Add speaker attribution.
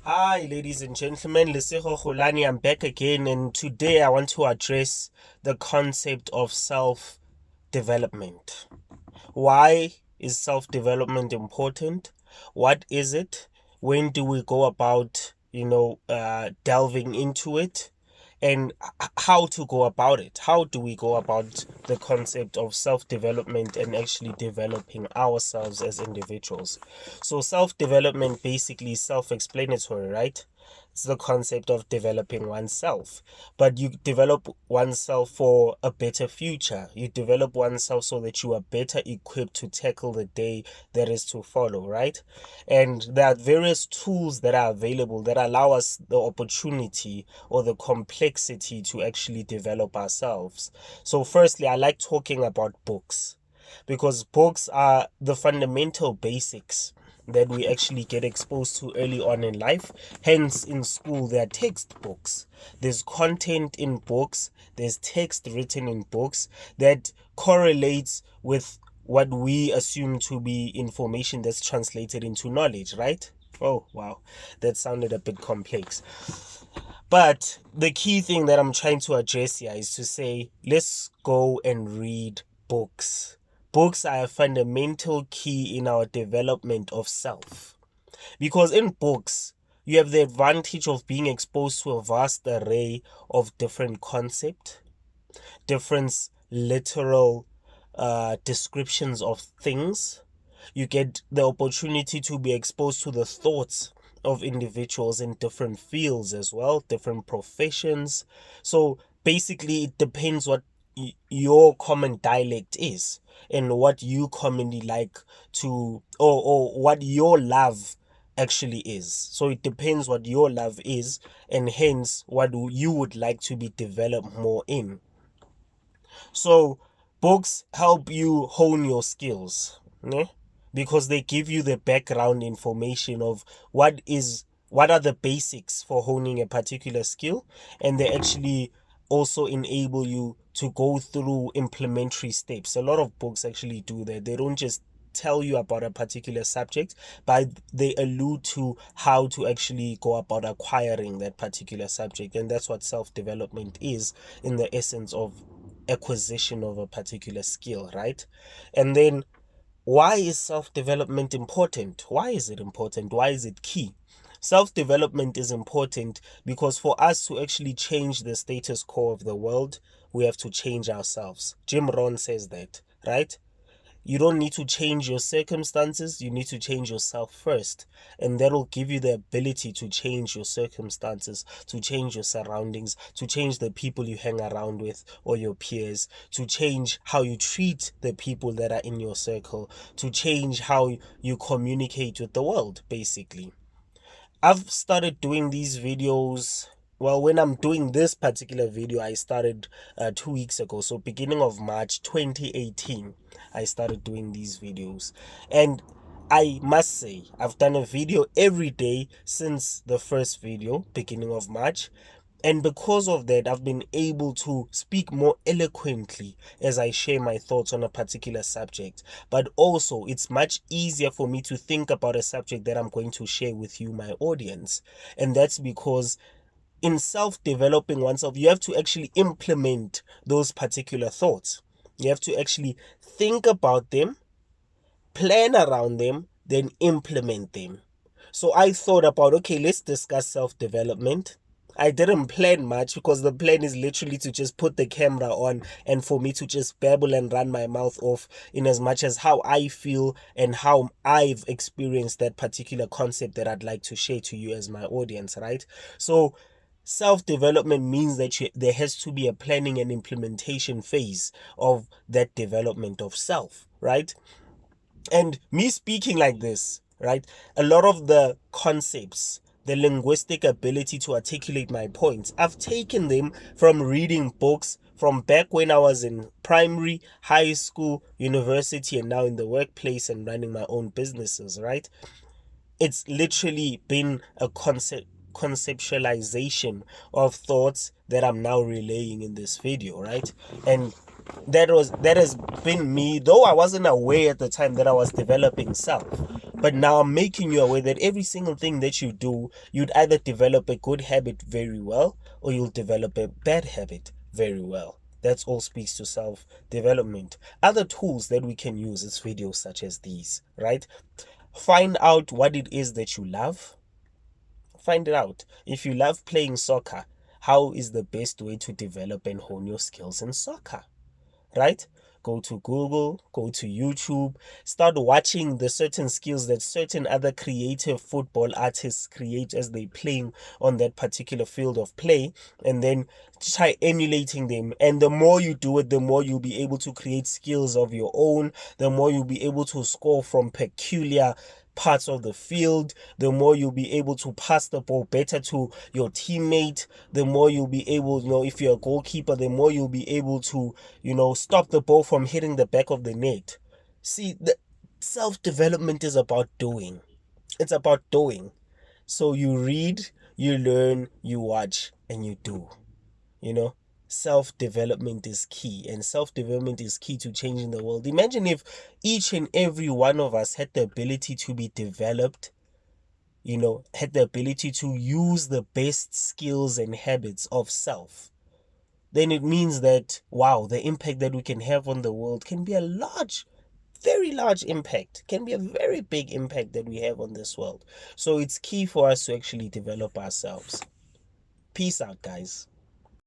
Speaker 1: Hi, ladies and gentlemen, 𝐌𝐮𝐬𝐤𝐜 I'm back again, and today I want to address the concept of self-development. Why is self-development important? What is it? When do we go about, delving into it? And how to go about it? How do we go about the concept of self-development and actually developing ourselves as individuals? So self-development basically is self-explanatory, right? It's the concept of developing oneself. But you develop oneself for a better future. You develop oneself so that you are better equipped to tackle the day that is to follow, right? And there are various tools that are available that allow us the opportunity or the complexity to actually develop ourselves. So, firstly, I like talking about books because books are the fundamental basics that we actually get exposed to early on in life. Hence, in school, there are textbooks. There's content in books, there's text written in books that correlates with what we assume to be information that's translated into knowledge, right? Oh, wow, that sounded a bit complex. But the key thing that I'm trying to address here is to say, let's go and read books. Books are a fundamental key in our development of self. Because in books, you have the advantage of being exposed to a vast array of different concepts, different literal descriptions of things. You get the opportunity to be exposed to the thoughts of individuals in different fields as well, different professions. So basically, it depends what your common dialect is and what you commonly like to, or what your love actually is. So it depends what your love is, and hence what you would like to be developed more in. So books help you hone your skills, né? Because they give you the background information of what are the basics for honing a particular skill, and they actually also enable you to go through implementary steps. A lot of books actually do that. They don't just tell you about a particular subject, but they allude to how to actually go about acquiring that particular subject. And that's what self-development is in the essence of acquisition of a particular skill, right? And then why is self-development important? Why is it important? Why is it key? Self-development is important because for us to actually change the status quo of the world, we have to change ourselves. Jim Rohn says that, right? You don't need to change your circumstances, you need to change yourself first. And that'll give you the ability to change your circumstances, to change your surroundings, to change the people you hang around with or your peers, to change how you treat the people that are in your circle, to change how you communicate with the world, basically. I've started doing these videos. Well, when I'm doing this particular video, I started 2 weeks ago. So beginning of March 2018, I started doing these videos. And I must say, I've done a video every day since the first video, beginning of March. And because of that, I've been able to speak more eloquently as I share my thoughts on a particular subject. But also, it's much easier for me to think about a subject that I'm going to share with you, my audience. And that's because in self-developing oneself, you have to actually implement those particular thoughts. You have to actually think about them, plan around them, then implement them. So I thought about, okay, let's discuss self-development. I didn't plan much because the plan is literally to just put the camera on and for me to just babble and run my mouth off in as much as how I feel and how I've experienced that particular concept that I'd like to share to you as my audience, right? So self-development means that there has to be a planning and implementation phase of that development of self, right? And me speaking like this, right, a lot of the concepts, the linguistic ability to articulate my points, I've taken them from reading books from back when I was in primary, high school, university, and now in the workplace and running my own businesses, right? It's literally been a conceptualization of thoughts that I'm now relaying in this video, right? And that has been me, though I wasn't aware at the time that I was developing self. But now I'm making you aware that every single thing that you do, you'd either develop a good habit very well, or you'll develop a bad habit very well. That's all speaks to self development. Other tools that we can use is videos such as these, right? Find out what it is that you love. Find it out. If you love playing soccer, how is the best way to develop and hone your skills in soccer? Right? Go to Google, go to YouTube, start watching the certain skills that certain other creative football artists create as they playing on that particular field of play, and then try emulating them. And the more you do it, the more you'll be able to create skills of your own, the more you'll be able to score from peculiar parts of the field, the more you'll be able to pass the ball better to your teammate, the more you'll be able, if you're a goalkeeper, the more you'll be able to, stop the ball from hitting the back of the net. See, the self-development is about doing. It's about doing. So you read, you learn, you watch, and you do. You know, self-development is key, and self-development is key to changing the world. Imagine if each and every one of us had the ability to be developed, had the ability to use the best skills and habits of self. Then it means that, wow, the impact that we can have on the world can be a large, very large impact, can be a very big impact that we have on this world. So it's key for us to actually develop ourselves. Peace out, guys.